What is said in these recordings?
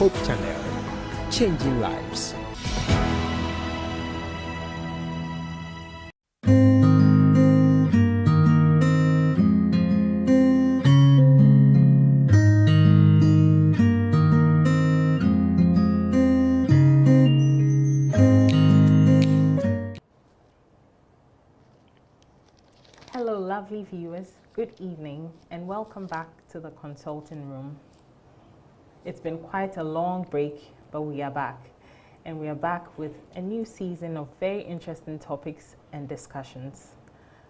Hope Channel, changing lives. Hello, lovely viewers. Good evening, and welcome back to the consulting room. It's been quite a long break, but we are back. And we are back with a new season of very interesting topics and discussions.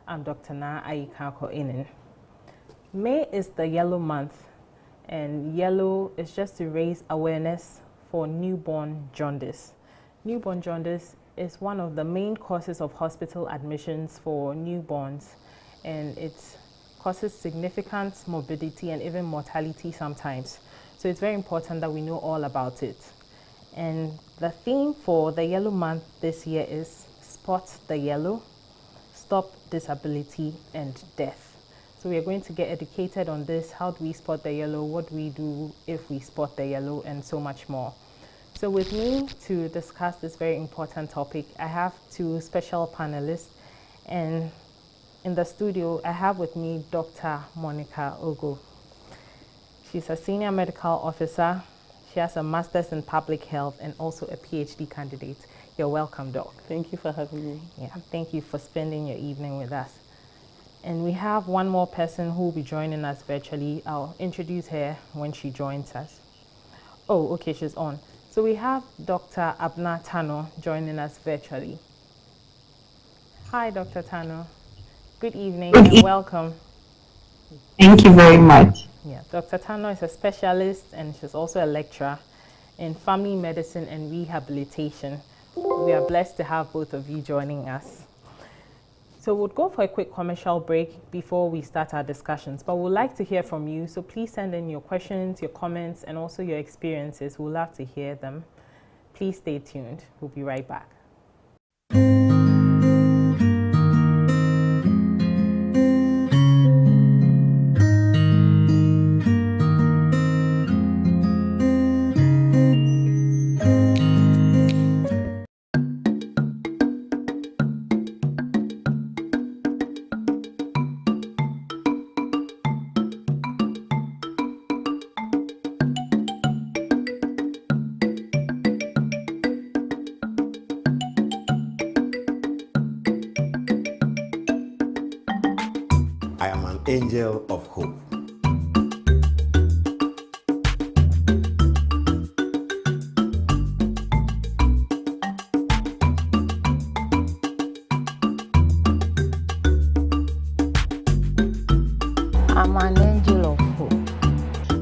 I'm Dr. Na Ayikako Inin. May is the yellow month, and yellow is just to raise awareness for newborn jaundice. Newborn jaundice is one of the main causes of hospital admissions for newborns, and it causes significant morbidity and even mortality sometimes. So it's very important that we know all about it. And the theme for the yellow month this year is Spot the Yellow, Stop Disability and Death. So we are going to get educated on this. How do we spot the yellow? What do we do if we spot the yellow? And so much more. So with me to discuss this very important topic, I have two special panelists. And in the studio, I have with me Dr. Monica Ogo. She's a senior medical officer. She has a master's in public health and also a PhD candidate. You're welcome, Doc. Thank you for having me. Yeah, thank you for spending your evening with us. And we have one more person who will be joining us virtually. I'll introduce her when she joins us. Oh, okay, she's on. So we have Dr. Abna Tano joining us virtually. Hi, Dr. Tano. Good evening and welcome. Thank you very much. Yeah, Dr. Tano is a specialist and she's also a lecturer in family medicine and rehabilitation. We are blessed to have both of you joining us. So we'll go for a quick commercial break before we start our discussions, but we'd like to hear from you. So please send in your questions, your comments, and also your experiences. We'd love to hear them. Please stay tuned. We'll be right back. I am an angel of hope. I'm an angel of hope.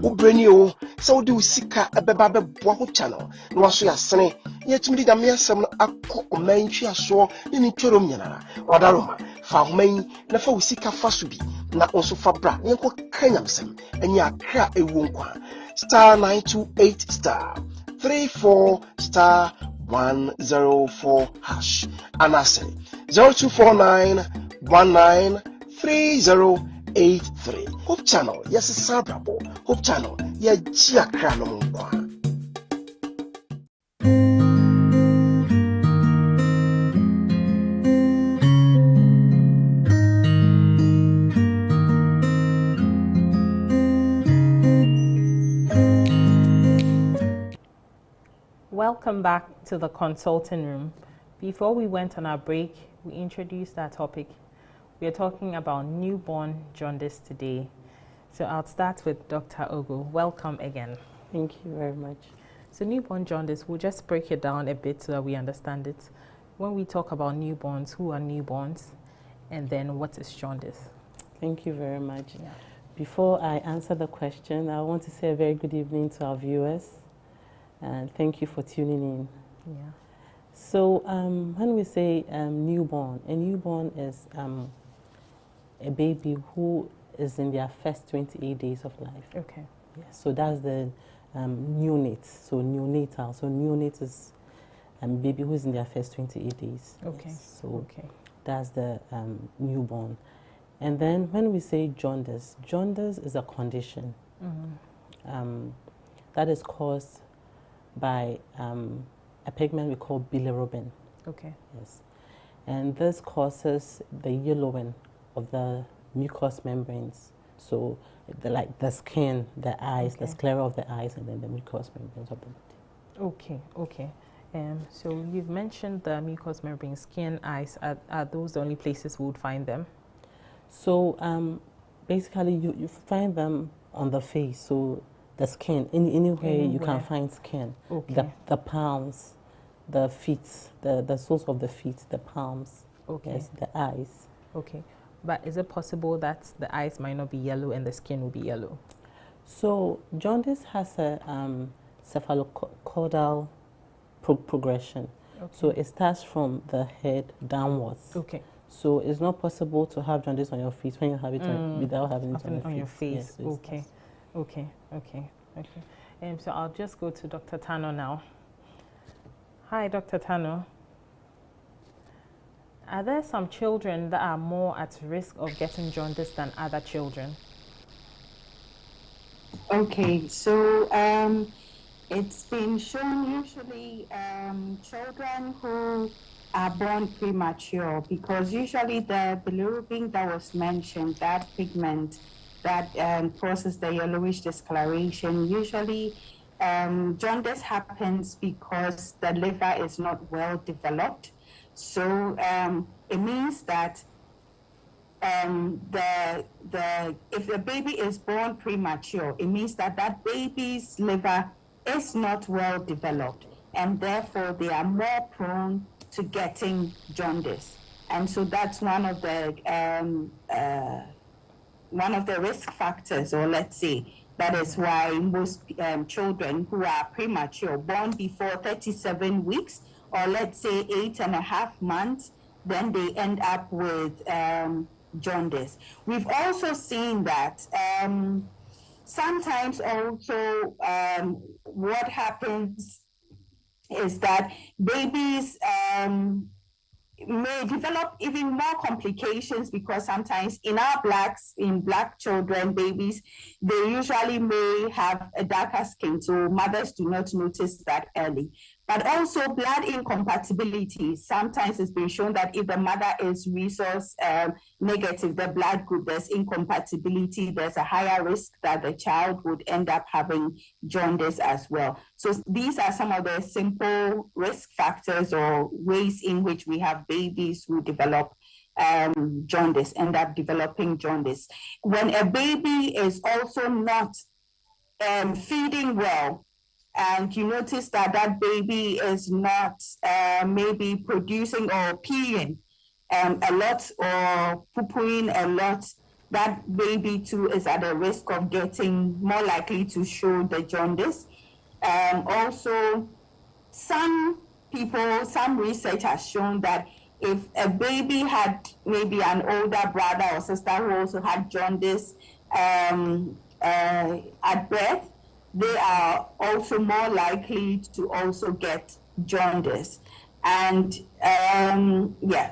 Ubrenio, so do Sika a Baba Hope Channel. No one so yasene, yet me the measam a cock main chia saw in Chorum Yana, Wadaroma, Farmain, Nafa Sika Fasubi, not also Fabra, Yanko Kanyamsem, and ya cra a wonqua. Star 928 star 34 star 104 hash. And I say 0249 193083. Hope Channel, yes, it's Sabrabo. Hope Channel, yeah, Gia Cranom. Welcome back to the consulting room. Before we went on our break, we introduced our topic. We are talking about newborn jaundice today. So I'll start with Dr. Ogo. Welcome again. Thank you very much. So newborn jaundice, we'll just break it down a bit so that we understand it. When we talk about newborns, who are newborns? And then what is jaundice? Thank you very much. Yeah. Before I answer the question, I want to say a very good evening to our viewers. And thank you for tuning in. Yeah. So when we say newborn, a newborn is a baby who is in their first 28 days of life. Okay. Yeah, so that's the neonate, so neonatal. So neonate is a baby who is in their first 28 days. Okay. Yes, so okay. That's the newborn. And then when we say jaundice, jaundice is a condition that is caused by a pigment we call bilirubin. Okay. Yes. And this causes the yellowing of the mucous membranes. So, like the skin, the eyes, the sclera of the eyes, and then the mucous membranes of the body. Okay, okay. So you've mentioned the mucous membrane, skin, eyes. Are those the only places we would find them? So basically you find them on the face. So the skin, anywhere you can find skin. Okay. The palms, the feet, the soles of the feet, the palms. Okay. Yes, the eyes. Okay. But is it possible that the eyes might not be yellow and the skin will be yellow? So jaundice has a cephalocaudal progression. Okay. So it starts from the head downwards. Okay. So it's not possible to have jaundice on your feet when you have it without having it on your face. Yes, so okay. Okay. So I'll just go to Dr. Tano now. Hi, Dr. Tano. Are there some children that are more at risk of getting jaundice than other children? Okay, so it's been shown usually children who are born premature, because usually the bilirubin that was mentioned, that pigment that causes the yellowish discoloration, usually jaundice happens because the liver is not well developed. So it means that if the baby is born premature, it means that that baby's liver is not well developed, and therefore they are more prone to getting jaundice. And so that's one of the risk factors, or let's say that is why most children who are premature, born before 37 weeks, or let's say 8.5 months, then they end up with jaundice. We've also seen that sometimes also what happens is that babies may develop even more complications, because sometimes in black children, babies, they usually may have a darker skin, so mothers do not notice that early. But also blood incompatibility. Sometimes it's been shown that if the mother is rhesus negative, the blood group, there's incompatibility, there's a higher risk that the child would end up having jaundice as well. So these are some of the simple risk factors or ways in which we have babies who develop jaundice, end up developing jaundice. When a baby is also not feeding well, and you notice that that baby is not maybe producing or peeing a lot or poo-pooing a lot, that baby too is at a risk of getting more likely to show the jaundice. Also, some research has shown that if a baby had maybe an older brother or sister who also had jaundice at birth, they are also more likely to also get jaundice. And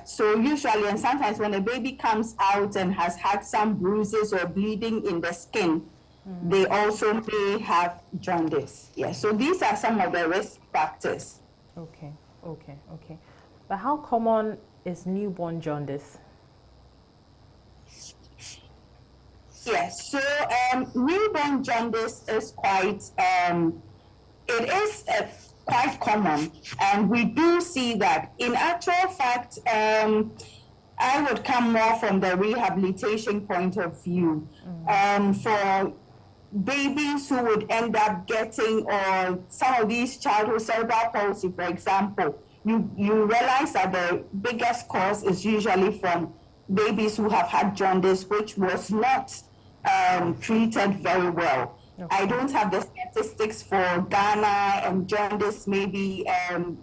so usually, and sometimes when a baby comes out and has had some bruises or bleeding in the skin, they also may have jaundice. Yeah, so these are some of the risk factors. Okay. But how common is newborn jaundice? Yes, so newborn jaundice is quite common, and we do see that. In actual fact, I would come more from the rehabilitation point of view. For babies who would end up getting, or some of these childhood cerebral palsy, for example, you realize that the biggest cause is usually from babies who have had jaundice, which was not treated very well. Okay. I don't have the statistics for Ghana and jaundice. Maybe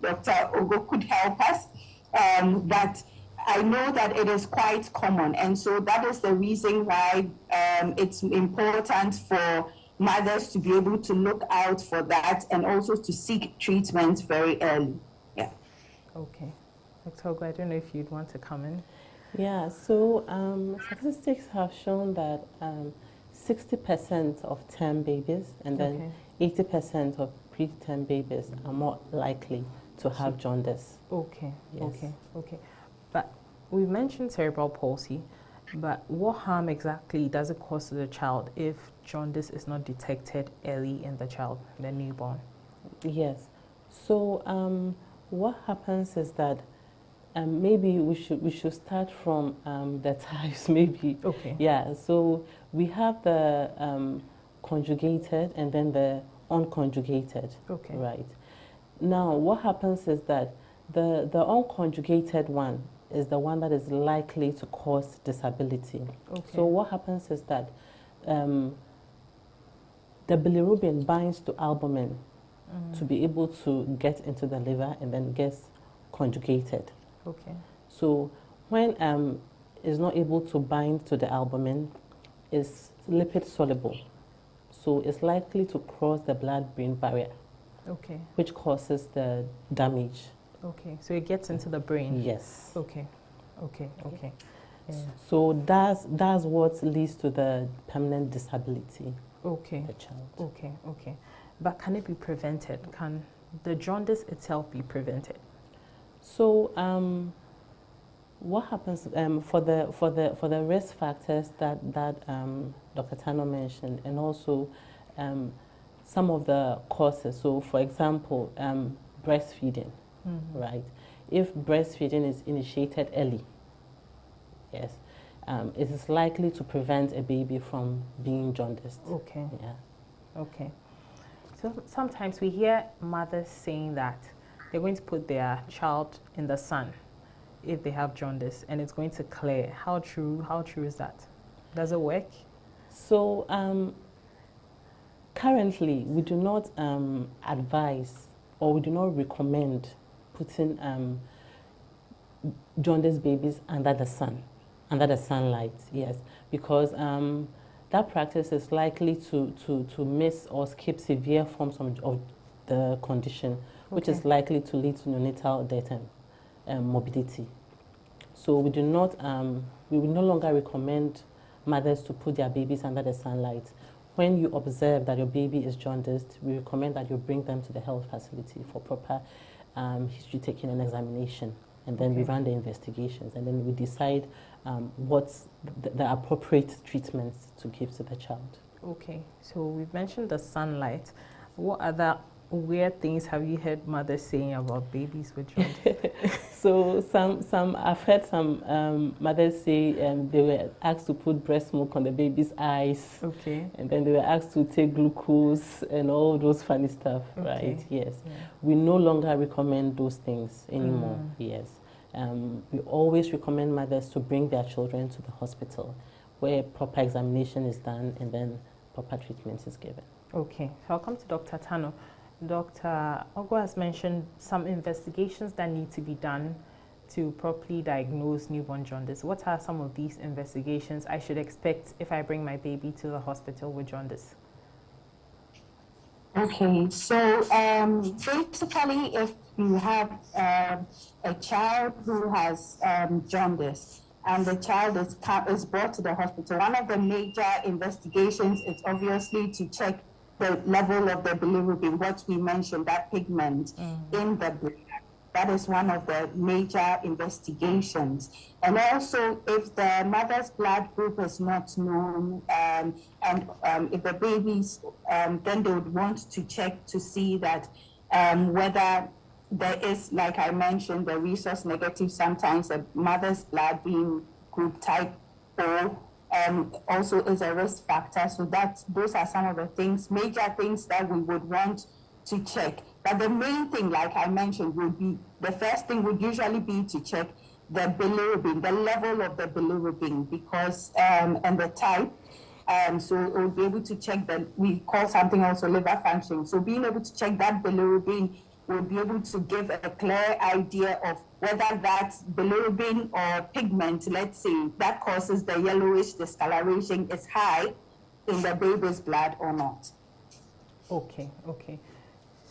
Dr. Ogo could help us, but I know that it is quite common, and so that is the reason why it's important for mothers to be able to look out for that and also to seek treatment very early. Yeah. Okay. Dr. Ogo, I don't know if you'd want to come in. Yeah, so statistics have shown that 60% of term babies and then 80% of preterm babies are more likely to have jaundice. Okay, Yes. okay. But we've mentioned cerebral palsy, but what harm exactly does it cause to the child if jaundice is not detected early in the child, the newborn? Yes. So what happens is that maybe we should start from the types. Maybe. Okay. Yeah. So we have the conjugated and then the unconjugated. Okay. Right. Now, what happens is that the unconjugated one is the one that is likely to cause disability. Okay. So what happens is that the bilirubin binds to albumin to be able to get into the liver and then gets conjugated. Okay. So when it's not able to bind to the albumin, it's lipid soluble. So it's likely to cross the blood-brain barrier. Okay. Which causes the damage. Okay. So it gets into the brain. Yes. Okay. Yeah. So that's what leads to the permanent disability. Okay. Of the child. Okay. But can it be prevented? Can the jaundice itself be prevented? So what happens for the risk factors that Dr. Tano mentioned, and also some of the causes. So, for example, breastfeeding, right? If breastfeeding is initiated early, yes, it is likely to prevent a baby from being jaundiced. Okay. Yeah. Okay. So sometimes we hear mothers saying that they're going to put their child in the sun if they have jaundice and it's going to clear. How true is that? Does it work? So currently we do not advise or we do not recommend putting jaundiced babies under the sunlight, yes, because that practice is likely to miss or skip severe forms of the condition, which is likely to lead to neonatal death and morbidity. So we do not, we will no longer recommend mothers to put their babies under the sunlight. When you observe that your baby is jaundiced, we recommend that you bring them to the health facility for proper history taking and examination. And then we run the investigations, and then we decide what's the appropriate treatments to give to the child. Okay. So we've mentioned the sunlight. What other weird things have you heard mothers saying about babies with jaundice? So I've heard some mothers say they were asked to put breast milk on the baby's eyes. Okay. And then they were asked to take glucose and all those funny stuff, right? Yes. Yeah. We no longer recommend those things anymore. Yes. We always recommend mothers to bring their children to the hospital where proper examination is done and then proper treatment is given. Okay. So I'll come to Dr. Tano. Dr. Ogo has mentioned some investigations that need to be done to properly diagnose newborn jaundice. What are some of these investigations I should expect if I bring my baby to the hospital with jaundice? Okay, so basically if you have a child who has jaundice and the child is brought to the hospital, one of the major investigations is obviously to check the level of the bilirubin, what we mentioned, that pigment in the blood. That is one of the major investigations. And also, if the mother's blood group is not known, and if the baby's, then they would want to check to see that whether there is, like I mentioned, the rhesus negative, sometimes the mother's blood being group type O, also is a risk factor. So those are some of the things, major things that we would want to check. But the main thing, like I mentioned, would be, the first thing would usually be to check the bilirubin, the level of the bilirubin, because, and the type. So it will be able to check that, we call something also liver function. So being able to check that bilirubin will be able to give a clear idea of whether that bilirubin or pigment, let's say, that causes the yellowish discoloration is high in the baby's blood or not. Okay.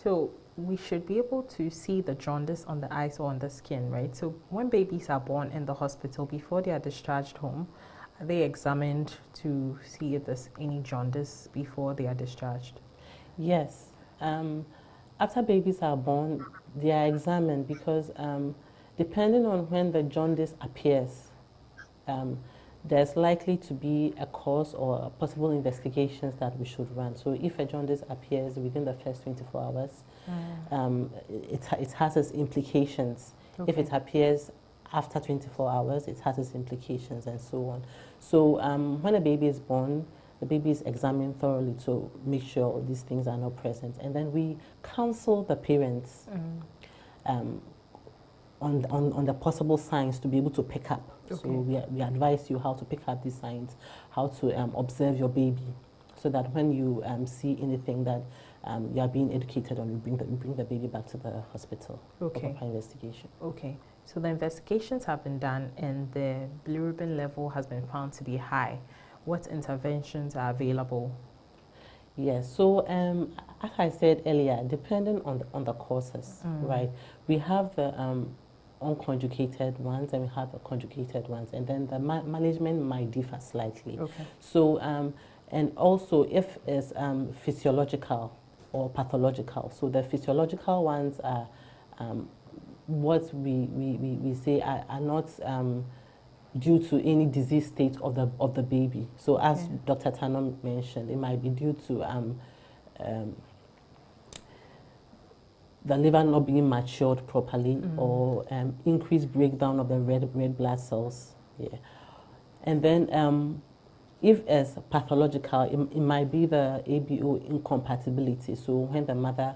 So we should be able to see the jaundice on the eyes or on the skin, right? So when babies are born in the hospital, before they are discharged home, Are they examined to see if there's any jaundice before they are discharged? Yes. After babies are born, they are examined because depending on when the jaundice appears, there's likely to be a cause or possible investigations that we should run. So if a jaundice appears within the first 24 hours, it has its implications. Okay. If it appears after 24 hours, it has its implications and so on. So when a baby is born, the baby is examined thoroughly to make sure these things are not present. And then we counsel the parents on the possible signs to be able to pick up. Okay. So we advise you how to pick up these signs, how to observe your baby, so that when you see anything that you are being educated on, you bring the baby back to the hospital for proper investigation. Okay. So the investigations have been done and the bilirubin level has been found to be high. What interventions are available? Yes, so as I said earlier, depending on the causes, right? We have the unconjugated ones and we have the conjugated ones, and then the management might differ slightly. Okay. So, and also if it's physiological or pathological. So the physiological ones are what we say are not due to any disease state of the baby. So as Dr. Tano mentioned, it might be due to the liver not being matured properly or increased breakdown of the red blood cells. Yeah. And then if it's pathological, it might be the ABO incompatibility. So when the mother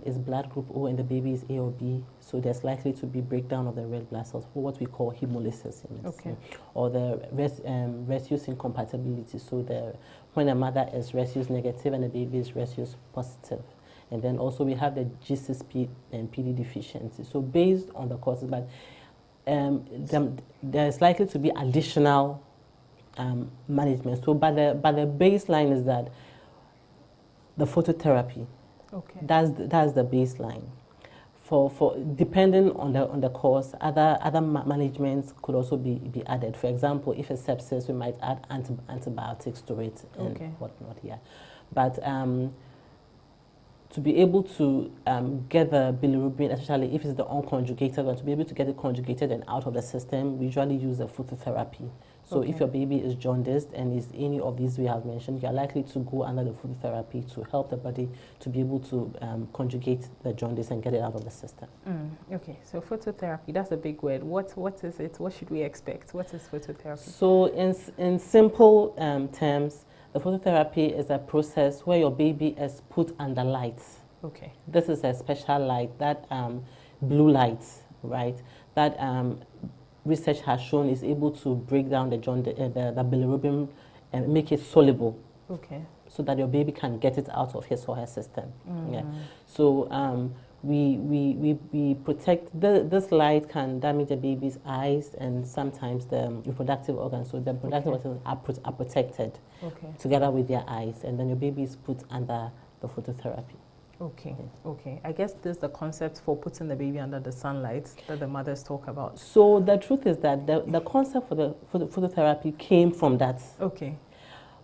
is blood group O and the baby is A or B, so there's likely to be breakdown of the red blood cells, for what we call hemolysis. Okay. Or the rhesus incompatibility. So when a mother is rhesus negative and the baby is rhesus positive. And then also we have the G6P and PD deficiency. So based on the causes, but there's likely to be additional management. So but the baseline is that the phototherapy. Okay. That's the baseline. For depending on the cause, other managements could also be added. For example, if it's sepsis, we might add antibiotics to it and whatnot. Yeah, but to be able to get the bilirubin, especially if it's the unconjugated one, to be able to get it conjugated and out of the system, we usually use a phototherapy. So if your baby is jaundiced and is any of these we have mentioned, you are likely to go under the phototherapy to help the body to be able to conjugate the jaundice and get it out of the system. Okay, so phototherapy, that's a big word. What is it? What should we expect? What is phototherapy? So in simple terms, the phototherapy is a process where your baby is put under light. Okay. This is a special light, that blue light, right? That research has shown is able to break down the bilirubin and make it soluble. Okay. So that your baby can get it out of his or her system. Yeah. So we protect this light can damage the baby's eyes and sometimes the reproductive organs. So the reproductive organs are protected together with their eyes, and then your baby is put under the phototherapy. Okay, okay. I guess this is the concept for putting the baby under the sunlight that the mothers talk about. So the truth is that the concept for the phototherapy came from that. Okay.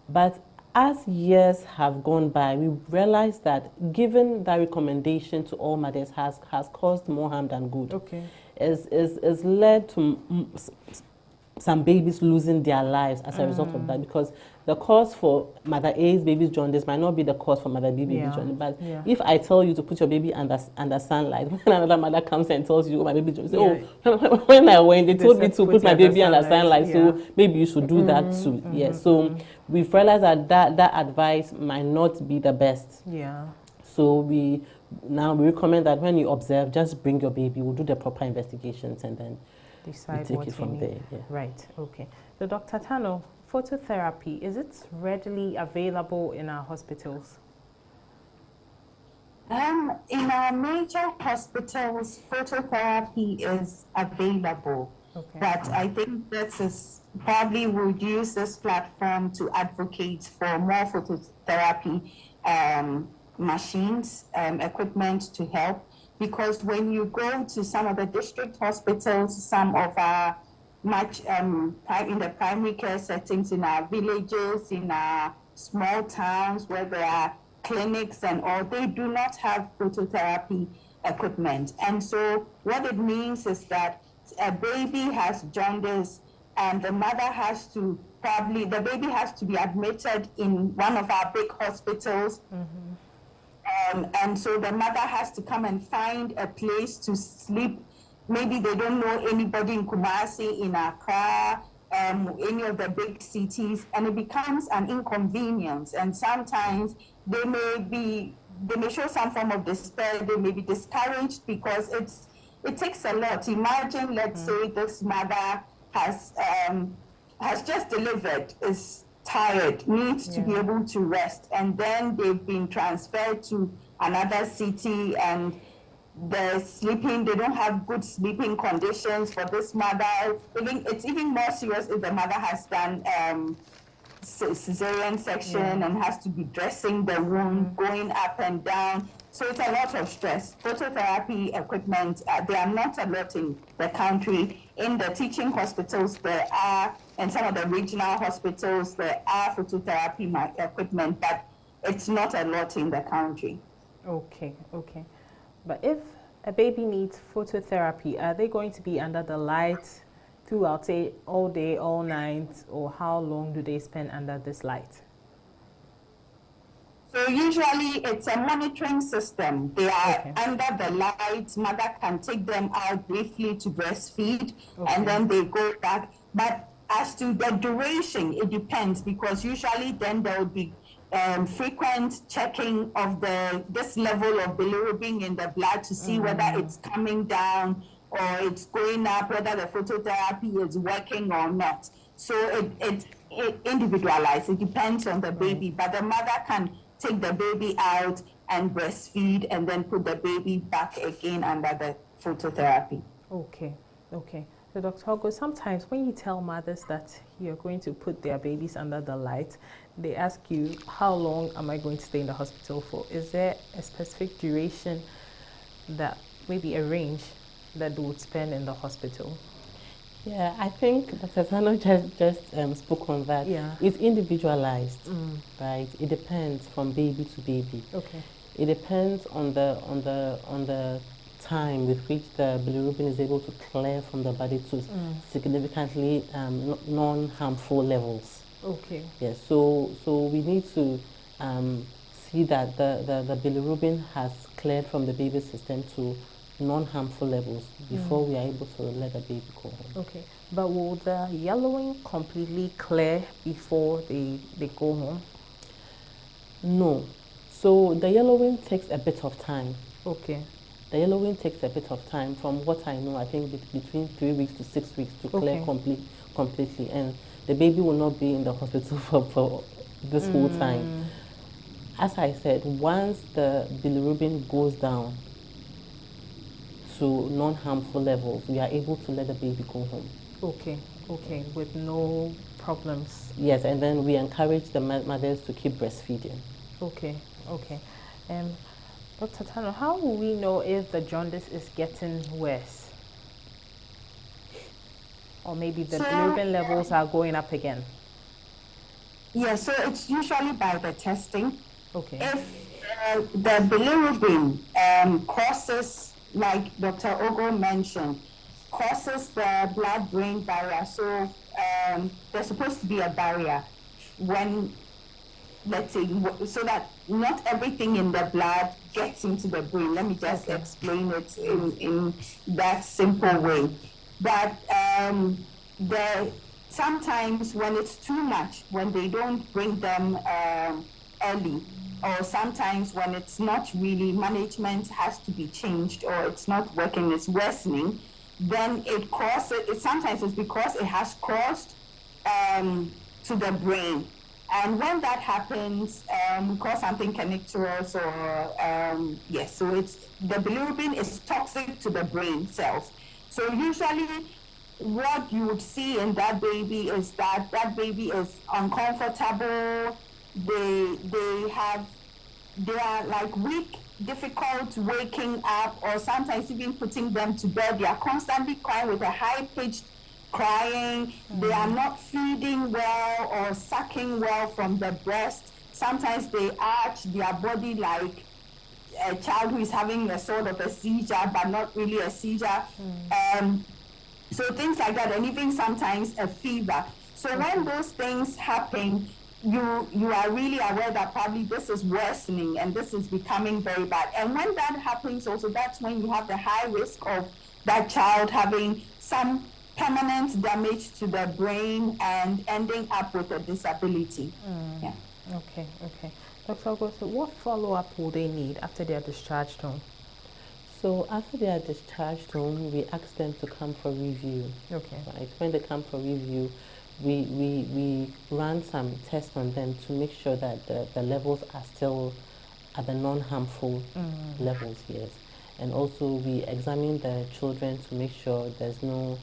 But as years have gone by, we realized that giving that recommendation to all mothers has caused more harm than good. Okay. Is led to some babies losing their lives as a result of that, because the cause for mother A's baby's jaundice might not be the cause for mother B baby's jaundice. But if I tell you to put your baby under sunlight, when another mother comes and tells you, oh, my baby jaundice, when I went, they told me to put my baby under sunlight, so maybe you should do that too. So we've realized that advice might not be the best. Yeah. So we recommend that when you observe, just bring your baby. We'll do the proper investigations and then decide take what it from there. Yeah. Right. Okay. So Dr. Tano, phototherapy, is it readily available in our hospitals? In our major hospitals, phototherapy is available. Okay. But I think probably would use this platform to advocate for more phototherapy machines, equipment to help. Because when you go to some of the district hospitals, some of our much in the primary care settings in our villages, in our small towns where there are clinics and all, they do not have phototherapy equipment. And so what it means is that a baby has jaundice and the mother has to the baby has to be admitted in one of our big hospitals. And so the mother has to come and find a place to sleep. Maybe they don't know anybody in Kumasi, in Accra, any of the big cities, and it becomes an inconvenience. And sometimes they may show some form of despair. They may be discouraged because it takes a lot. Imagine, let's say this mother has just delivered, is tired, needs to be able to rest, and then they've been transferred to another city and they don't have good sleeping conditions for this mother. It's even more serious if the mother has done cesarean section and has to be dressing the wound, going up and down. So it's a lot of stress. Phototherapy equipment, there are not a lot in the country. In the teaching hospitals, there are, and some of the regional hospitals, there are phototherapy equipment, but it's not a lot in the country. Okay. But if a baby needs phototherapy, are they going to be under the light throughout, say, all day, all night, or how long do they spend under this light? So usually it's a monitoring system. They are under the lights. Mother can take them out briefly to breastfeed, and then they go back. But as to the duration, it depends, because usually then there will be frequent checking of this level of bilirubin in the blood to see whether it's coming down or it's going up, whether the phototherapy is working or not. So it individualized. It depends on the baby, but the mother can take the baby out and breastfeed and then put the baby back again under the phototherapy. Okay. So Dr. Hogo, sometimes when you tell mothers that you're going to put their babies under the light, they ask you, how long am I going to stay in the hospital for? Is there a specific duration, that maybe a range that they would spend in the hospital? Yeah, I think Dr. Sano just spoke on that. Yeah. It's individualized, right? It depends from baby to baby. Okay. It depends on the time with which the bilirubin is able to clear from the body to significantly non-harmful levels. Okay. Yes. So we need to see that the bilirubin has cleared from the baby's system to non-harmful levels before we are able to let the baby go home. Okay, but will the yellowing completely clear before they go home? No. So the yellowing takes a bit of time. Okay. The yellowing takes a bit of time. From what I know, I think between 3 weeks to 6 weeks to clear completely. And the baby will not be in the hospital for this whole time. As I said, once the bilirubin goes down to non-harmful levels, we are able to let the baby go home. Okay, with no problems. Yes, and then we encourage the mothers to keep breastfeeding. Okay. Dr. Tano, how will we know if the jaundice is getting worse? Or maybe the bilirubin levels are going up again? Yeah, so it's usually by the testing. Okay. If the bilirubin causes, like Dr. Ogo mentioned, causes the blood-brain barrier. So there's supposed to be a barrier when, let's say, so that not everything in the blood gets into the brain. Let me just explain it in that simple way. That sometimes when it's too much, when they don't bring them early, or sometimes when it's not really, management has to be changed, or it's not working, it's worsening, then it causes, sometimes it's because it has crossed to the brain. And when that happens, we call something kernicterus, or so it's, the bilirubin is toxic to the brain cells. So usually what you would see in that baby is that baby is uncomfortable. They are like weak, difficult waking up, or sometimes even putting them to bed. They are constantly crying with a high-pitched crying, they are not feeding well or sucking well from the breast. Sometimes they arch their body like a child who is having a sort of a seizure, but not really a seizure. So things like that, and even sometimes a fever. So when those things happen, you are really aware that probably this is worsening and this is becoming very bad. And when that happens also, that's when you have the high risk of that child having some permanent damage to the brain and ending up with a disability. Yeah. Okay. Dr. Augusto, what follow-up will they need after they are discharged home? So after they are discharged home, we ask them to come for review. Okay. Right? When they come for review, we run some tests on them to make sure that the levels are still at the non-harmful levels, yes. And also we examine the children to make sure there's no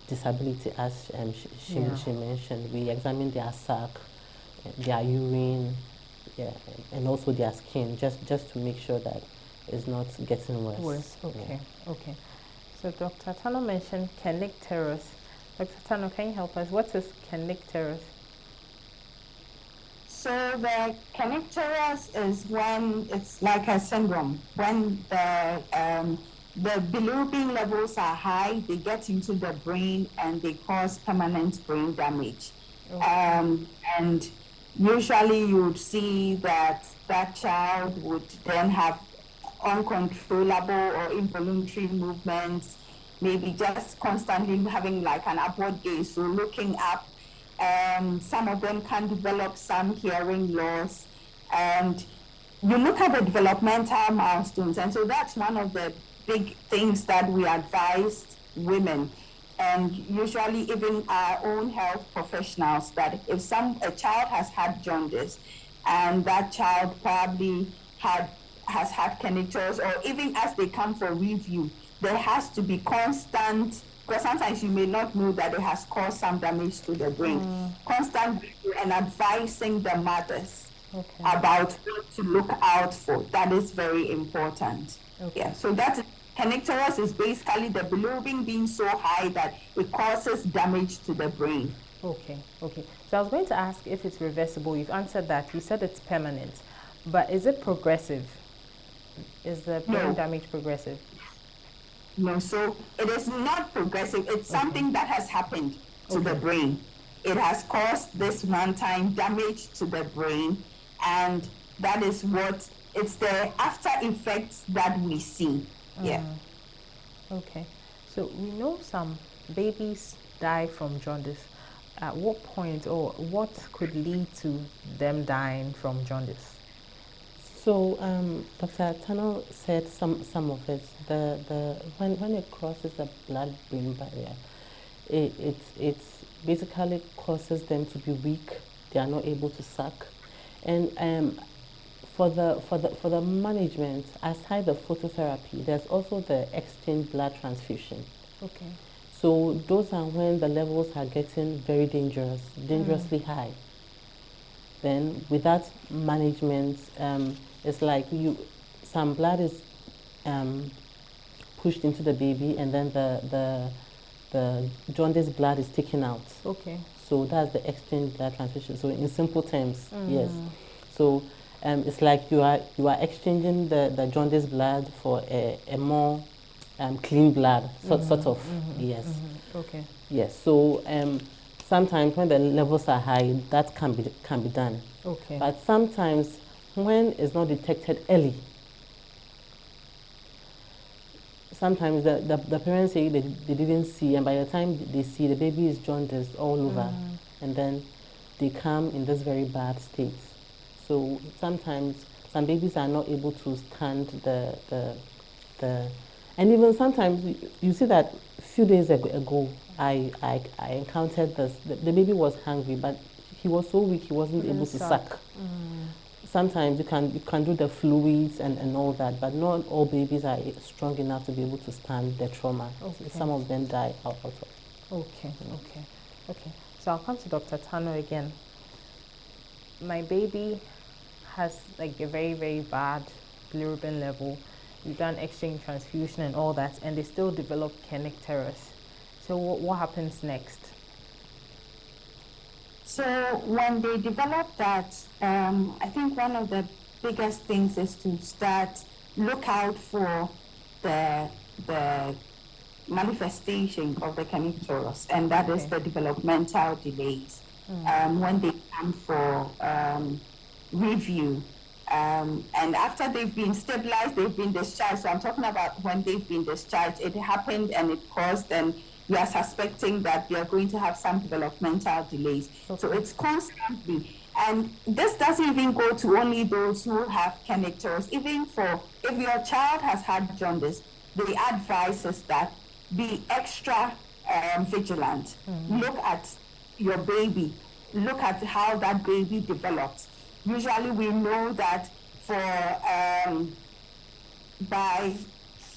disability, as she mentioned. We examine their sac, their urine, and also their skin, just to make sure that it's not getting worse. Okay. So Dr. Tano mentioned kernicterus. Dr. Tano, can you help us? What is kernicterus? So the kernicterus is when it's like a syndrome. When the bilirubin levels are high, they get into the brain and they cause permanent brain damage. And usually you would see that that child would then have uncontrollable or involuntary movements, maybe just constantly having like an upward gaze, so looking up. Some of them can develop some hearing loss. And you look at the developmental milestones, and so that's one of the big things that we advise women, and usually even our own health professionals, that if a child has had jaundice and that child probably has had kernicterus, or even as they come for review, there has to be constant, because sometimes you may not know that it has caused some damage to the brain. Constant review and advising the mothers about what to look out for. That is very important. Yeah, so that kernicterus is basically the bilirubin being so high that it causes damage to the brain. Okay. So I was going to ask if it's reversible. You've answered that. You said it's permanent, but is it progressive? Is the brain damage progressive? No, so it is not progressive. It's something that has happened to the brain. It has caused this one-time damage to the brain, and that is what, it's the after effects that we see. Yeah. Okay. So we know some babies die from jaundice. At what point, or what could lead to them dying from jaundice? So Dr. Tano said some of it. When it crosses the blood-brain barrier, it basically causes them to be weak. They are not able to suck, and for the management, aside the phototherapy, there's also the exchange blood transfusion. Okay. So those are when the levels are getting very dangerously high. Then with that management, it's like some blood is pushed into the baby, and then the jaundice blood is taken out. Okay. So that's the exchange blood transfusion. So in simple terms, yes. So it's like you are exchanging the jaundice blood for a more clean blood, sort of. Yes. Okay. Yes. So sometimes when the levels are high, that can be done. Okay. But sometimes when it's not detected early, sometimes the parents say they didn't see, and by the time they see, the baby is jaundiced all over, and then they come in this very bad state. So sometimes some babies are not able to stand the and even sometimes you see that a few days ago I encountered this. The baby was hungry, but he was so weak he wasn't able to suck. Sometimes you can do the fluids and all that, but not all babies are strong enough to be able to stand the trauma. Okay. Some of them die out of it. Okay. So I'll come to Dr. Tano again. My baby has like a very, very bad bilirubin level. We've done exchange transfusion and all that, and they still develop kernicterus. So what happens next? So when they develop that, I think one of the biggest things is to look out for the manifestation of the kernicterus, and that is the developmental delays. When they come for review, and after they've been stabilized, they've been discharged. So I'm talking about when they've been discharged, it happened and it caused, and we are suspecting that they are going to have some developmental delays. So it's constantly, and this doesn't even go to only those who have kernicterus. Even if your child has had jaundice, the advice is that be extra vigilant. Look at your baby. Look at how that baby develops. Usually we know that by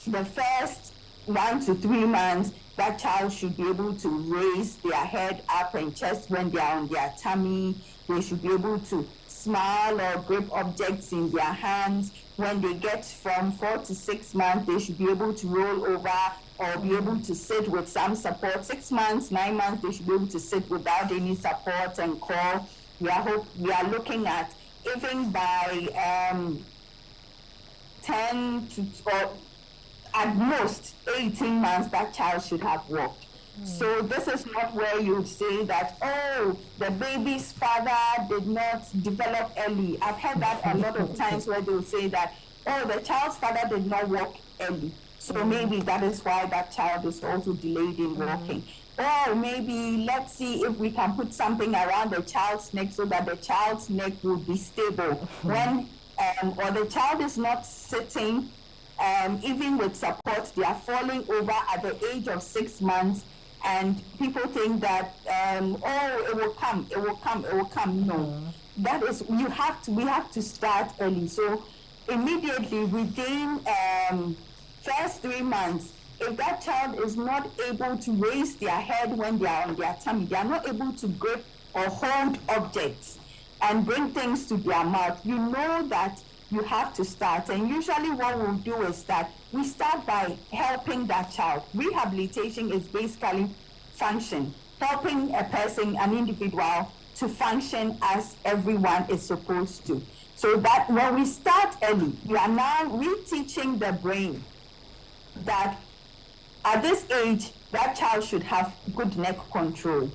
the first 1 to 3 months, that child should be able to raise their head up and chest when they are on their tummy. They should be able to smile or grip objects in their hands. When they get from 4 to 6 months, they should be able to roll over or be able to sit with some support. 6 months, 9 months, they should be able to sit without any support and crawl. We are looking at even by 10 to, or at most 18 months, that child should have walked. So this is not where you would say that, oh, the baby's father did not develop early. I've heard that a lot of times where they will say that, oh, the child's father did not walk early. So maybe that is why that child is also delayed in walking. Or maybe let's see if we can put something around the child's neck so that the child's neck will be stable. When or the child is not sitting, even with support, they are falling over at the age of 6 months, and people think that oh, it will come. No, that is we have to start early. So immediately within first 3 months, if that child is not able to raise their head when they are on their tummy, they are not able to grip or hold objects and bring things to their mouth, you know that you have to start. And usually what we'll do is that we start by helping that child. Rehabilitation is basically function, helping a person, an individual, to function as everyone is supposed to. So that when we start early, we are now reteaching the brain that at this age, that child should have good neck control.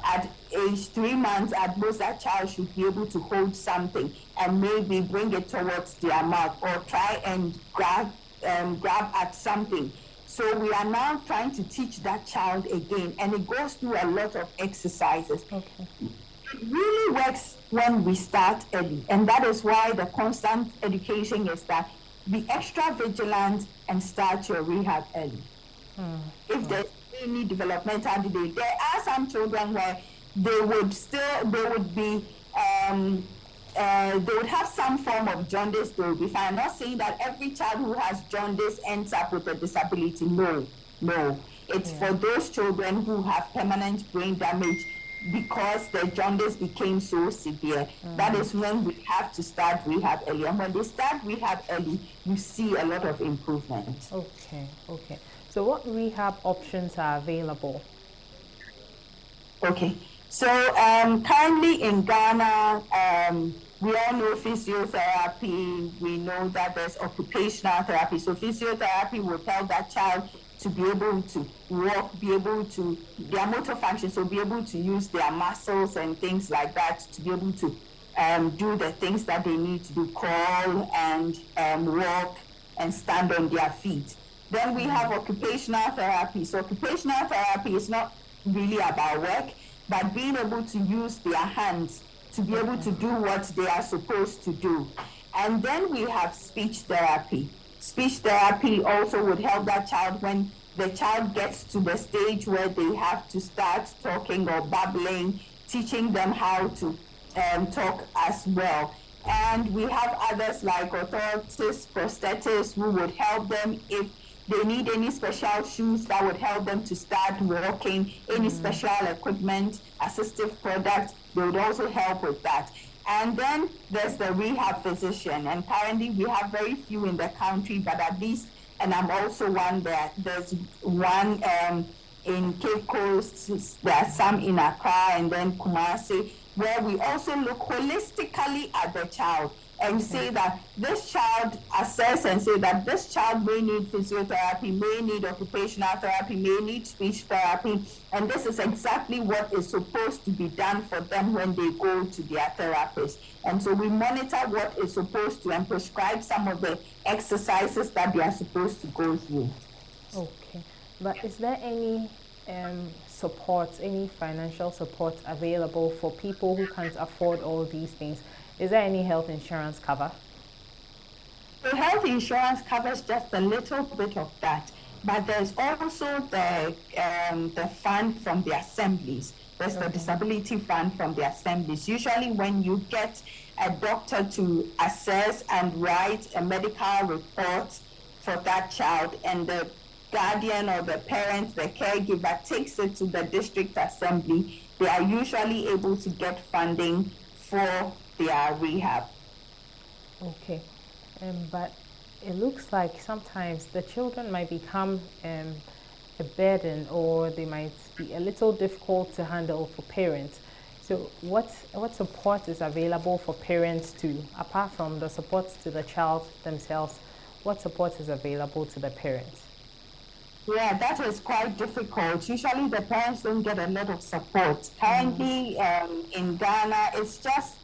At age 3 months, at most, that child should be able to hold something and maybe bring it towards their mouth or try and grab at something. So we are now trying to teach that child again, and it goes through a lot of exercises. It really works when we start early, and that is why the constant education is that be extra vigilant and start your rehab early. If there's any developmental delay, there are some children where they would have some form of jaundice. They will be fine. I'm not saying that every child who has jaundice ends up with a disability. No. It's for those children who have permanent brain damage because the jaundice became so severe. That is when we have to start rehab early. And when they start rehab early, you see a lot of improvement. Okay. So what rehab options are available? Okay. So currently in Ghana, we all know physiotherapy. We know that there's occupational therapy. So physiotherapy will help that child to be able to walk, be able to, their motor function, so be able to use their muscles and things like that to be able to do the things that they need to do, crawl and walk and stand on their feet. Then we have occupational therapy. So occupational therapy is not really about work, but being able to use their hands to be able to do what they are supposed to do. And then we have speech therapy. Speech therapy also would help that child when the child gets to the stage where they have to start talking or babbling, teaching them how to talk as well. And we have others like orthotists, prosthetists, who would help them if they need any special shoes that would help them to start walking, any special equipment, assistive products, they would also help with that. And then there's the rehab physician, and currently we have very few in the country, but at least, and I'm also one there's one in Cape Coast, there are some in Accra and then Kumasi, where we also look holistically at the child and say that this child, assess and say that this child may need physiotherapy, may need occupational therapy, may need speech therapy, and this is exactly what is supposed to be done for them when they go to their therapist. And so we monitor what is supposed to and prescribe some of the exercises that they are supposed to go through. Okay, but is there any support, any financial support available for people who can't afford all these things? Is there any health insurance cover? The health insurance covers just a little bit of that, but there's also the fund from the assemblies. There's the disability fund from the assemblies. Usually when you get a doctor to assess and write a medical report for that child, and the guardian or the parent, the caregiver, takes it to the district assembly, they are usually able to get funding for their rehab. Okay, but it looks like sometimes the children might become a burden, or they might be a little difficult to handle for parents. So what support is available for parents to, apart from the support to the child themselves, what support is available to the parents? Yeah, that is quite difficult. Usually the parents don't get a lot of support. Currently in Ghana, it's just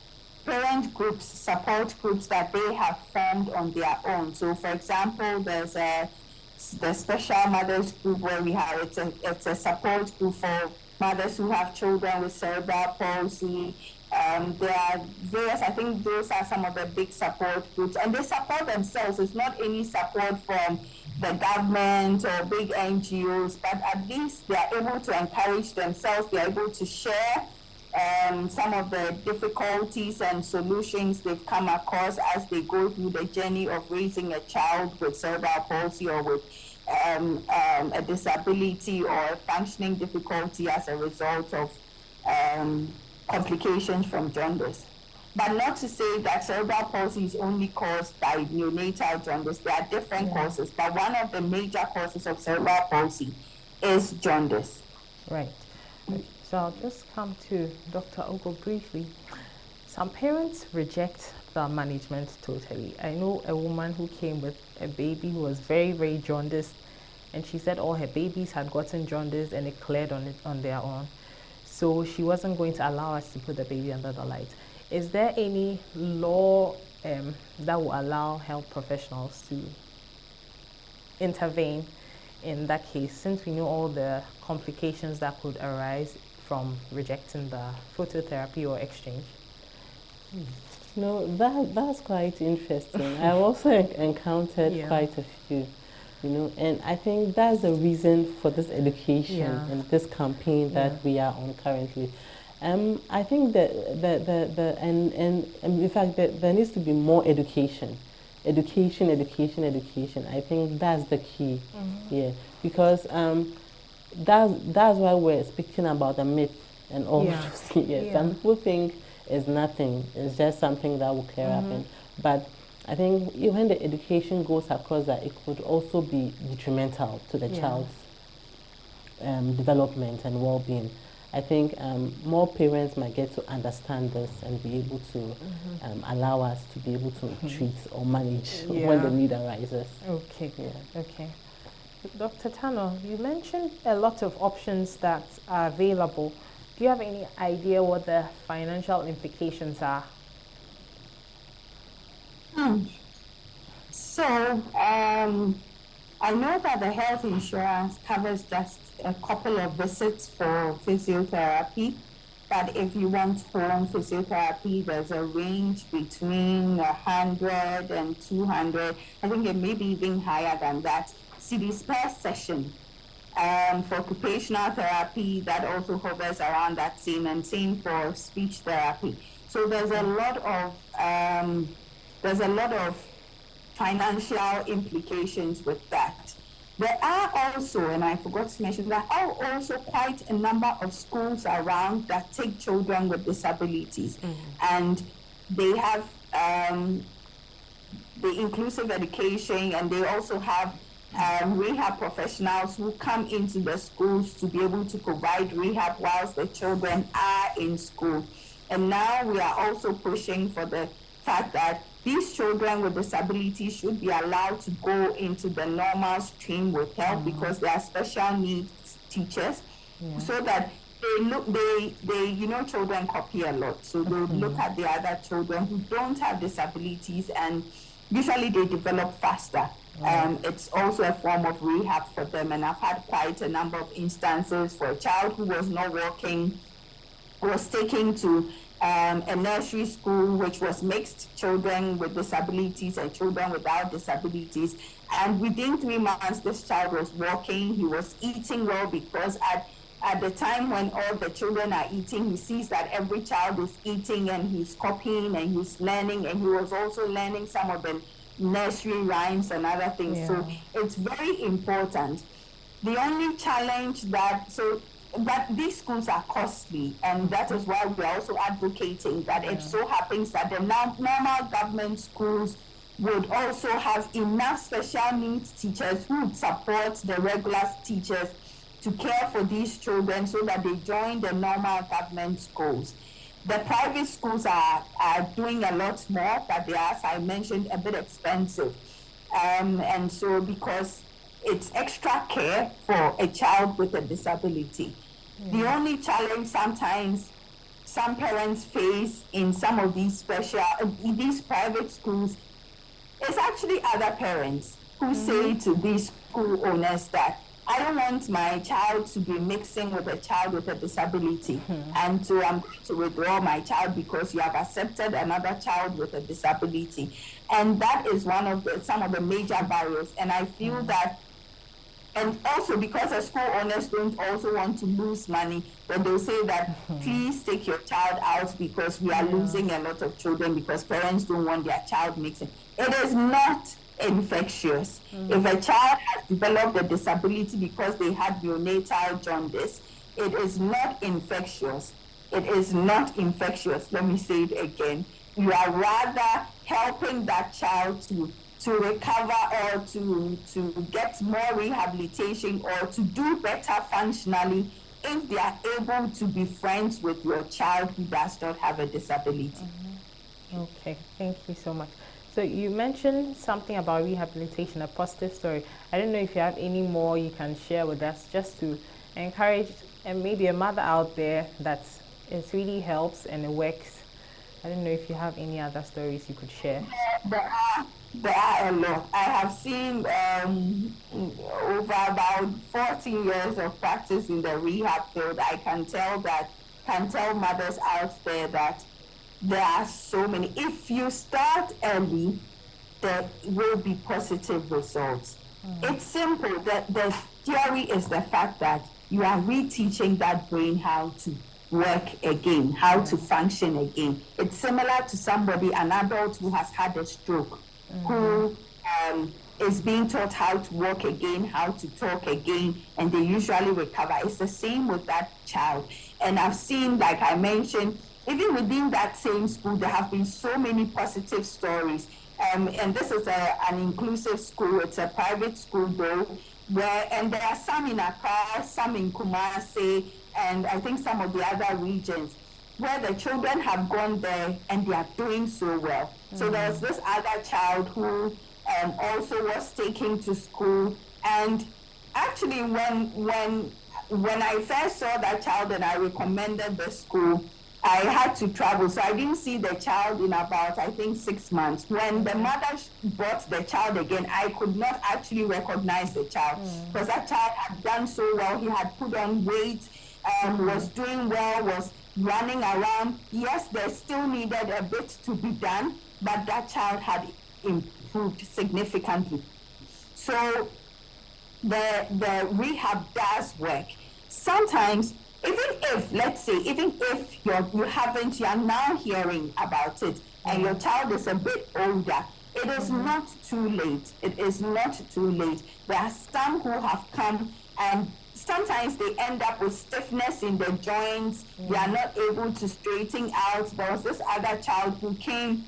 parent groups, support groups that they have formed on their own. So for example, there's the special mothers group where we have, it's a support group for mothers who have children with cerebral palsy. There are various, I think those are some of the big support groups, and they support themselves. It's not any support from the government or big NGOs, but at least they are able to encourage themselves. They are able to share some of the difficulties and solutions they've come across as they go through the journey of raising a child with cerebral palsy or with a disability or a functioning difficulty as a result of complications from jaundice. But not to say that cerebral palsy is only caused by neonatal jaundice. There are different causes, but one of the major causes of cerebral palsy is jaundice. Right. So I'll just come to Dr. Ogo briefly. Some parents reject the management totally. I know a woman who came with a baby who was very, very jaundiced, and she said all her babies had gotten jaundice and it cleared on their own. So she wasn't going to allow us to put the baby under the light. Is there any law that will allow health professionals to intervene in that case, since we know all the complications that could arise from rejecting the phototherapy or exchange? No, that's quite interesting. I've also encountered quite a few, and I think that's the reason for this education and this campaign that we are on currently. I think that and in fact that there needs to be more education. Education. I think that's the key. Because that's why we're speaking about the myth and all those things. Some people think it's nothing, it's just something that will clear up. But I think when the education goes across that, it could also be detrimental to the child's development and well-being. I think more parents might get to understand this and be able to allow us to be able to treat or manage when the need arises. Okay. Dr. Tano, you mentioned a lot of options that are available. Do you have any idea what the financial implications are? So, I know that the health insurance covers just a couple of visits for physiotherapy, but if you want home physiotherapy, there's a range between 100 and 200. I think it may be even higher than that. CDs per session. For occupational therapy, that also hovers around that same, and same for speech therapy. So there's a lot of financial implications with that. There are also, and I forgot to mention, there are also quite a number of schools around that take children with disabilities, and they have the inclusive education, and they also have rehab professionals who come into the schools to be able to provide rehab whilst the children are in school. And now we are also pushing for the fact that these children with disabilities should be allowed to go into the normal stream with help because they are special needs teachers, so that they children copy a lot. So they would look at the other children who don't have disabilities, and usually they develop faster. It's also a form of rehab for them. And I've had quite a number of instances for a child who was not walking, was taken to a nursery school which was mixed children with disabilities and children without disabilities. And within 3 months, this child was walking. He was eating well because at the time when all the children are eating, he sees that every child is eating and he's copying and he's learning. And he was also learning some of the nursery rhymes and other things. Yeah. So it's very important. The only challenge that these schools are costly, and that is why we're also advocating that it so happens that the normal government schools would also have enough special needs teachers who would support the regular teachers to care for these children so that they join the normal government schools. The private schools are doing a lot more, but they are, as I mentioned, a bit expensive. And so because it's extra care for a child with a disability. The only challenge sometimes some parents face in some of these these private schools is actually other parents who say to these school owners that I don't want my child to be mixing with a child with a disability, and so I'm going to withdraw my child because you have accepted another child with a disability. And that is some of the major barriers. And I feel that, and also because the school owners don't also want to lose money, but they'll say that please take your child out because we are losing a lot of children because parents don't want their child mixing. It is not infectious. If a child has developed a disability because they had neonatal jaundice, it is not infectious. It is not infectious. Let me say it again. You are rather helping that child to recover or to get more rehabilitation or to do better functionally if they are able to be friends with your child who does not have a disability. Okay, thank you so much. So you mentioned something about rehabilitation, a positive story. I don't know if you have any more you can share with us just to encourage and maybe a mother out there that it really helps and it works. I don't know if you have any other stories you could share. There are a lot. I have seen over about 14 years of practice in the rehab field. I can tell mothers out there that there are so many. If you start early, there will be positive results. It's simple. The theory is the fact that you are reteaching that brain how to work again, how to function again. It's similar to an adult who has had a stroke, who is being taught how to walk again, how to talk again, and they usually recover. It's the same with that child. And I've seen, like I mentioned, even within that same school, there have been so many positive stories. And this is an inclusive school. It's a private school, though, and there are some in Accra, some in Kumasi, and I think some of the other regions where the children have gone there and they are doing so well. So there was this other child who also was taken to school. And actually, when I first saw that child and I recommended the school, I had to travel, so I didn't see the child in about, I think, 6 months. When the mother brought the child again, I could not actually recognize the child because that child had done so well. He had put on weight, was doing well, was running around. Yes, there still needed a bit to be done, but that child had improved significantly. So the rehab does work. Sometimes, even if you are now hearing about it and your child is a bit older, it is not too late. It is not too late. There are some who have come and sometimes they end up with stiffness in the joints. They are not able to straighten out. There was this other child who came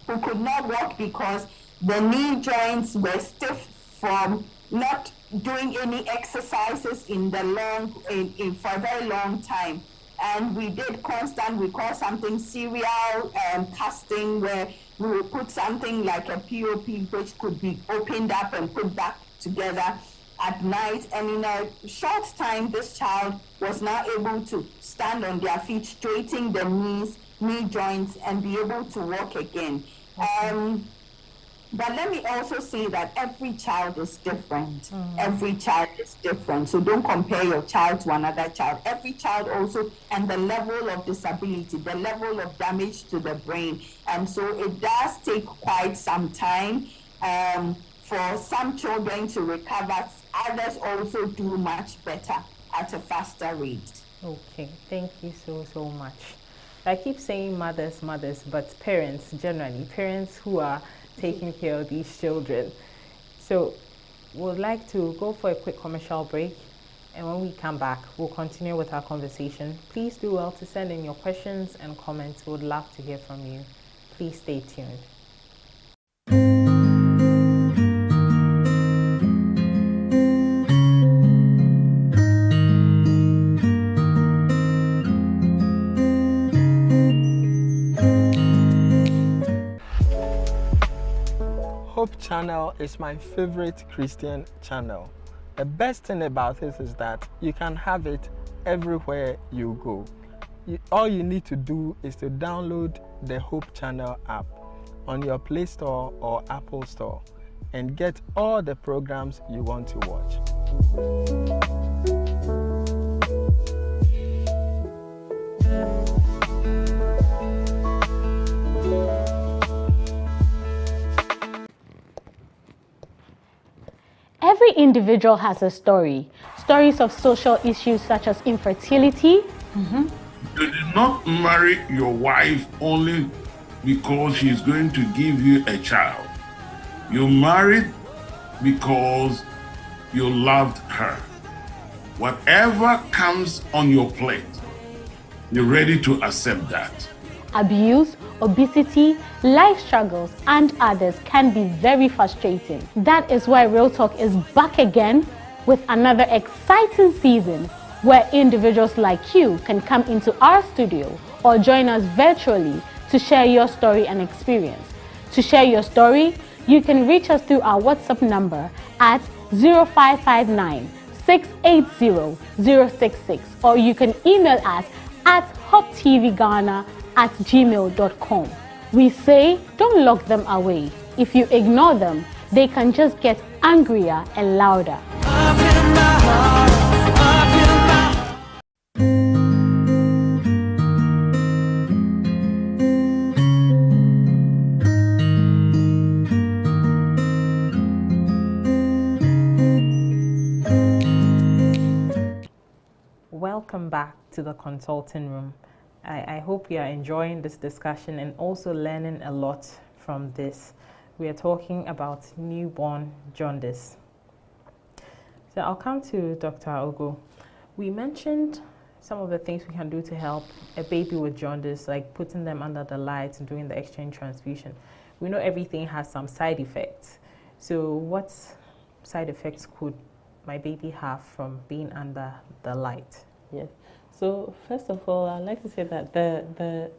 who could not walk because the knee joints were stiff from not doing any exercises in the for a very long time. And we did we call something serial casting, where we will put something like a POP, which could be opened up and put back together at night. And in a short time, this child was now able to stand on their feet, straighten the knee joints, and be able to walk again. Okay. But let me also say that every child is different. Every child is different. So don't compare your child to another child. Every child also, and the level of disability, the level of damage to the brain. And so it does take quite some time for some children to recover. Others also do much better at a faster rate. Okay, thank you so much. I keep saying mothers, but parents generally, parents who are taking care of these children. So we'd like to go for a quick commercial break, and when we come back, we'll continue with our conversation. Please do well to send in your questions and comments. We'd love to hear from you. Please stay tuned. Hope channel is my favorite Christian channel. The best thing about it is that you can have it everywhere you go. All you need to do is to download the Hope channel app on your Play Store or Apple Store and get all the programs you want to watch. Every individual has a story. Stories of social issues such as infertility. You did not marry your wife only because she's going to give you a child. You married because you loved her. Whatever comes on your plate, you're ready to accept that. Abuse, obesity, life struggles, and others can be very frustrating. That is why Real Talk is back again with another exciting season where individuals like you can come into our studio or join us virtually to share your story and experience. To share your story, you can reach us through our WhatsApp number at 0559 680 066, or you can email us at hoptvghana@gmail.com. We say don't lock them away. If you ignore them, they can just get angrier and louder. Welcome back to the consulting room. I hope you are enjoying this discussion and also learning a lot from this. We are talking about newborn jaundice. So I'll come to Dr. Ogo. We mentioned some of the things we can do to help a baby with jaundice, like putting them under the lights and doing the exchange transfusion. We know everything has some side effects. So what side effects could my baby have from being under the light? Yes. So first of all, I'd like to say that the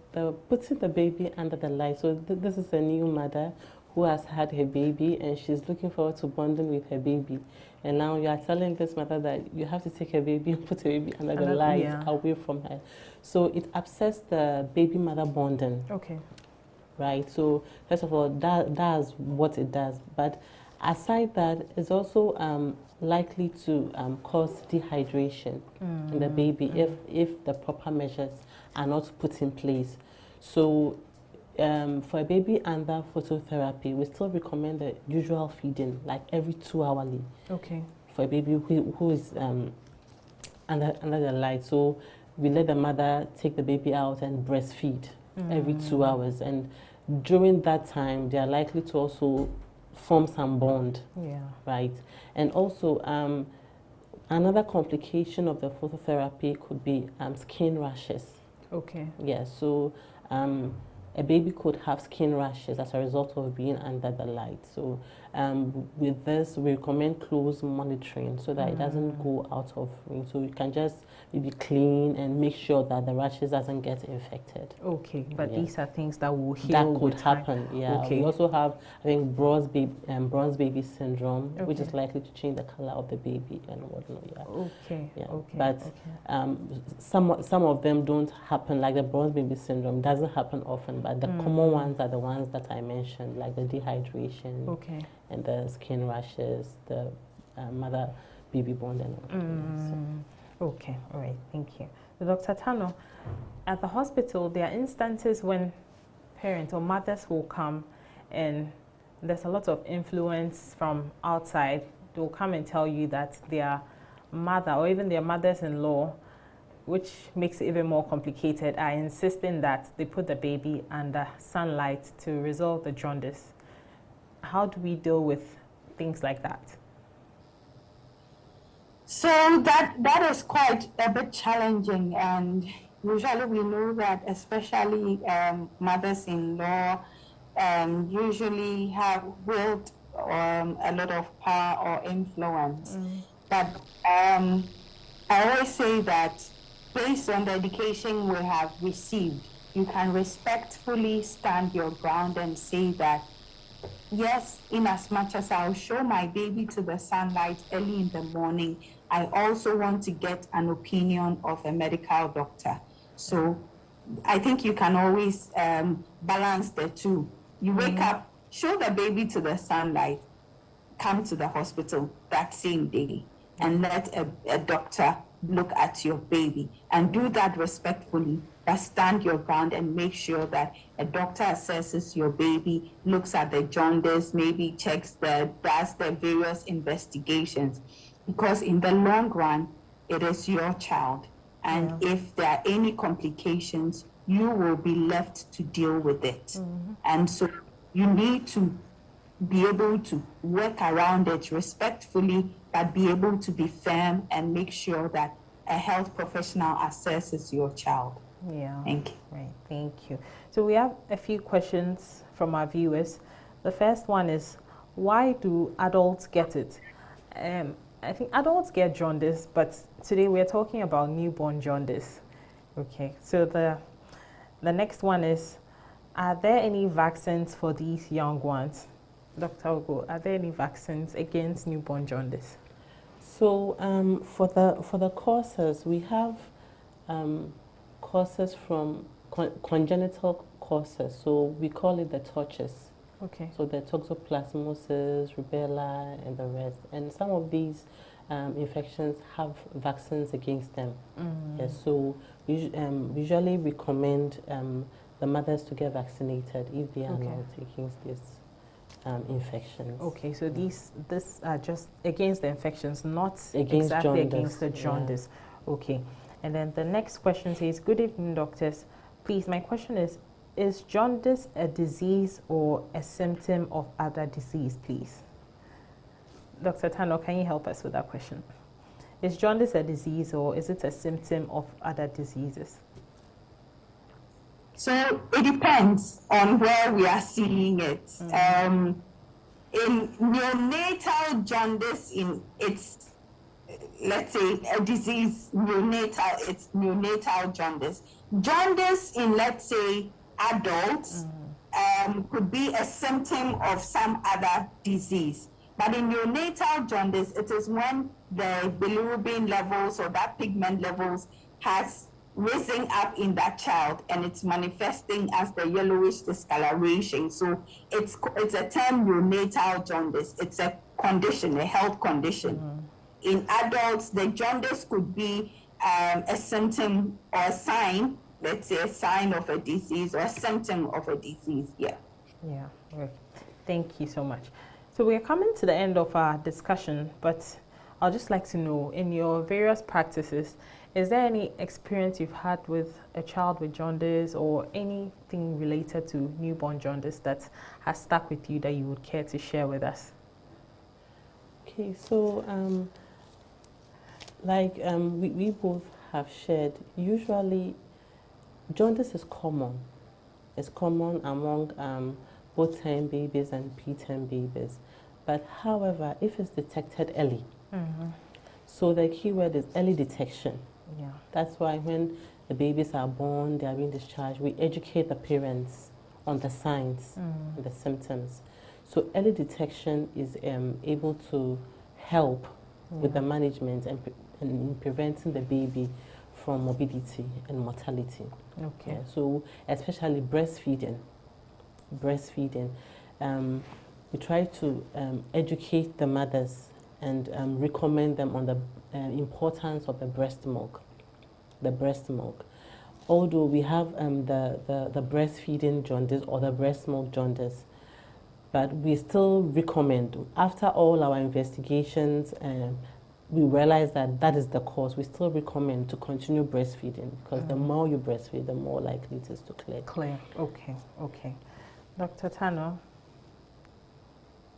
putting the baby under the light. So this is a new mother who has had her baby and she's looking forward to bonding with her baby. And now you are telling this mother that you have to take her baby and put her baby under the light away from her. So it upsets the baby mother bonding. Okay. Right. So first of all, that's what it does. But aside that, it's also likely to cause dehydration in the baby if the proper measures are not put in place. So for a baby under phototherapy, we still recommend the usual feeding, like every 2 hourly. Okay. For a baby who is under the light. So we let the mother take the baby out and breastfeed every 2 hours. And during that time, they are likely to also form some bond. Yeah. Right. And also, another complication of the phototherapy could be skin rashes. Okay. Yeah. So, a a baby could have skin rashes as a result of being under the light. So with this, we recommend close monitoring so that it doesn't go out of range. So you can just maybe clean and make sure that the rashes doesn't get infected. Okay, but these are things that will heal. That could happen, yeah. Okay. We also have, I think, bronze baby syndrome, which is likely to change the color of the baby and whatnot. Yeah. Okay. Yeah. Okay. But some of them don't happen. Like the bronze baby syndrome doesn't happen often, but the common ones are the ones that I mentioned, like the dehydration. Okay. And the skin rashes, the mother baby bond and all. Okay, all right, thank you. So Dr. Tano, at the hospital, there are instances when parents or mothers will come and there's a lot of influence from outside. They'll come and tell you that their mother or even their mothers-in-law, which makes it even more complicated, are insisting that they put the baby under sunlight to resolve the jaundice. How do we deal with things like that? So that is quite a bit challenging, and usually we know that especially mothers-in-law usually wield a lot of power or influence. But I always say that based on the education we have received, you can respectfully stand your ground and say that, yes, in as much as I'll show my baby to the sunlight early in the morning, I also want to get an opinion of a medical doctor. So I think you can always balance the two. You wake up, show the baby to the sunlight, come to the hospital that same day, and let a doctor look at your baby, and do that respectfully, but stand your ground and make sure that a doctor assesses your baby, looks at the jaundice, maybe does the various investigations, because in the long run, it is your child. And if there are any complications, you will be left to deal with it. And so you need to be able to work around it respectfully, but be able to be firm and make sure that a health professional assesses your child. Yeah. Thank you. Right. Thank you. So we have a few questions from our viewers. The first one is, why do adults get it? I think adults get jaundice, but today we're talking about newborn jaundice. Okay. So the next one is, are there any vaccines for these young ones? Dr. Ogo, are there any vaccines against newborn jaundice? So for the causes, we have causes from congenital causes. So we call it the torches. Okay. So the toxoplasmosis, rubella, and the rest. And some of these infections have vaccines against them. Yes, so we usually recommend the mothers to get vaccinated if they are not taking this infections. Okay, so these are just against the infections, not exactly against the jaundice. Yeah. Okay, and then the next question says, good evening, doctors. Please, my question is jaundice a disease or a symptom of other disease, please? Dr. Tano, can you help us with that question? Is jaundice a disease or is it a symptom of other diseases? So it depends on where we are seeing it. In neonatal jaundice, it's, let's say, a disease, it's neonatal jaundice. Jaundice in, let's say, adults could be a symptom of some other disease. But in neonatal jaundice, it is when the bilirubin levels or that pigment levels has risen up in that child and it's manifesting as the yellowish discoloration. So it's a term neonatal jaundice. It's a condition, a health condition. In adults, the jaundice could be a symptom or a sign, let's say a sign of a disease or a symptom of a disease. Yeah. Yeah. Okay. Thank you so much. So we're coming to the end of our discussion, but I'd just like to know, in your various practices, is there any experience you've had with a child with jaundice or anything related to newborn jaundice that has stuck with you that you would care to share with us? Okay, so we both have shared, usually jaundice is common. It's common among both term babies and preterm babies. But however, if it's detected early, so the key word is early detection. Yeah. That's why when the babies are born, they are being discharged, we educate the parents on the signs and the symptoms. So early detection is able to help with the management and in preventing the baby from morbidity and mortality. Okay. Yeah, so especially breastfeeding. We try to educate the mothers and recommend them on the importance of the breast milk. Although we have the breastfeeding jaundice or the breast milk jaundice, but we still recommend, after all our investigations, we realize that that is the cause. We still recommend to continue breastfeeding because the more you breastfeed, the more likely it is to clear. Okay. Dr. Tano?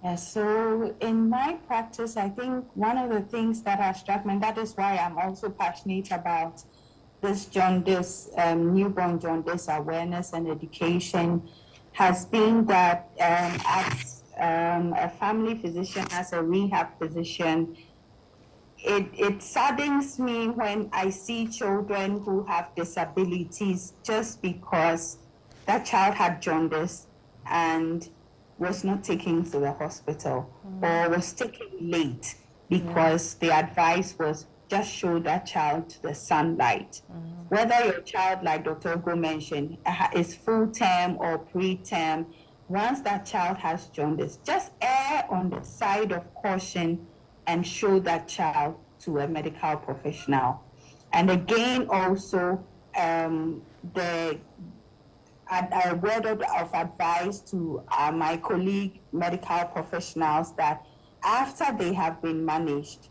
Yes, so in my practice, I think one of the things that has struck me, and that is why I'm also passionate about this jaundice, newborn jaundice awareness and education, has been that as a family physician, as a rehab physician, it saddens me when I see children who have disabilities just because that child had jaundice and was not taken to the hospital or was taken late because the advice was just show that child to the sunlight. Whether your child, like Dr. Ogo mentioned, is full term or preterm, once that child has jaundice, just err on the side of caution and show that child to a medical professional. And again, also, a word of advice to my colleague medical professionals that after they have been managed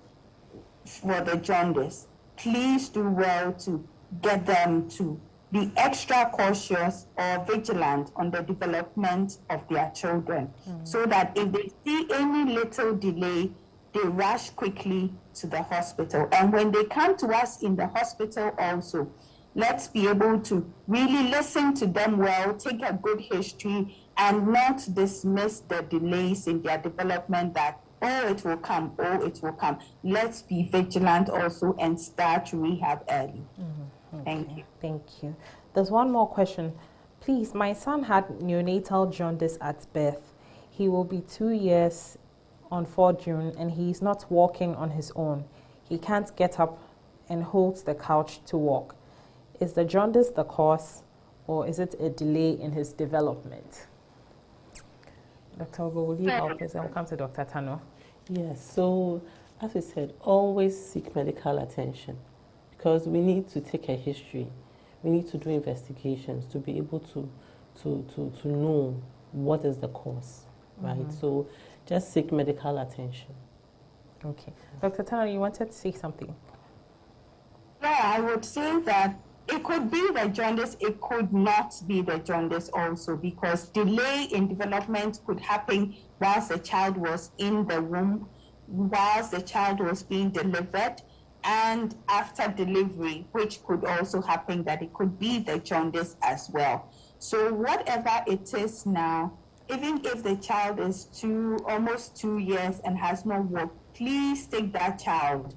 for the jaundice, please do well to get them to be extra cautious or vigilant on the development of their children, so that if they see any little delay, they rush quickly to the hospital. And when they come to us in the hospital also, let's be able to really listen to them well, take a good history, and not dismiss the delays in their development that, oh, it will come. Let's be vigilant also and start rehab early. Thank you. There's one more question. Please, my son had neonatal jaundice at birth. He will be 2 years on 4 June and he's not walking on his own. He can't get up and holds the couch to walk. Is the jaundice the cause or is it a delay in his development? Dr. Ogo, will you help us? I'll come to Dr. Tano. Yes, so as we said, always seek medical attention because we need to take a history. We need to do investigations to be able to know what is the cause, right? So just seek medical attention. Okay. Dr. Tano, you wanted to say something? Yeah, I would say that it could be the jaundice, it could not be the jaundice also, because delay in development could happen whilst the child was in the womb, whilst the child was being delivered, and after delivery, which could also happen that it could be the jaundice as well. So whatever it is now, even if the child is almost 2 years and has not walked, please take that child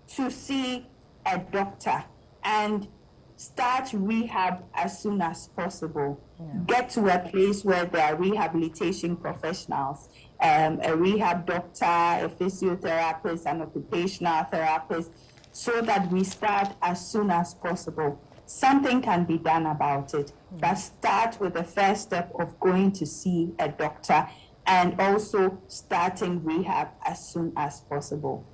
to see a doctor and start rehab as soon as possible. Get to a place where there are rehabilitation professionals, a rehab doctor, a physiotherapist, an occupational therapist, so that we start as soon as possible. Something can be done about it, but start with the first step of going to see a doctor and also starting rehab as soon as possible.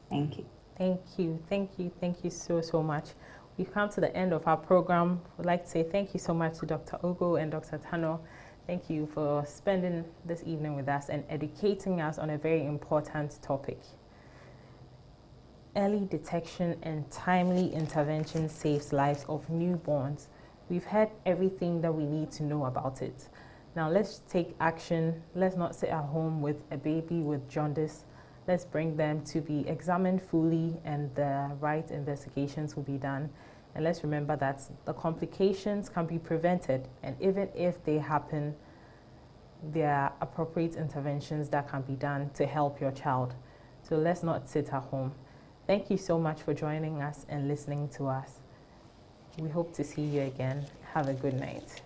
Thank you. Thank you so much. We've come to the end of our program. We'd like to say thank you so much to Dr. Ogo and Dr. Tano. Thank you for spending this evening with us and educating us on a very important topic. Early detection and timely intervention saves lives of newborns. We've heard everything that we need to know about it. Now let's take action. Let's not sit at home with a baby with jaundice. Let's bring them to be examined fully and the right investigations will be done. And let's remember that the complications can be prevented, and even if they happen, there are appropriate interventions that can be done to help your child. So let's not sit at home. Thank you so much for joining us and listening to us. We hope to see you again. Have a good night.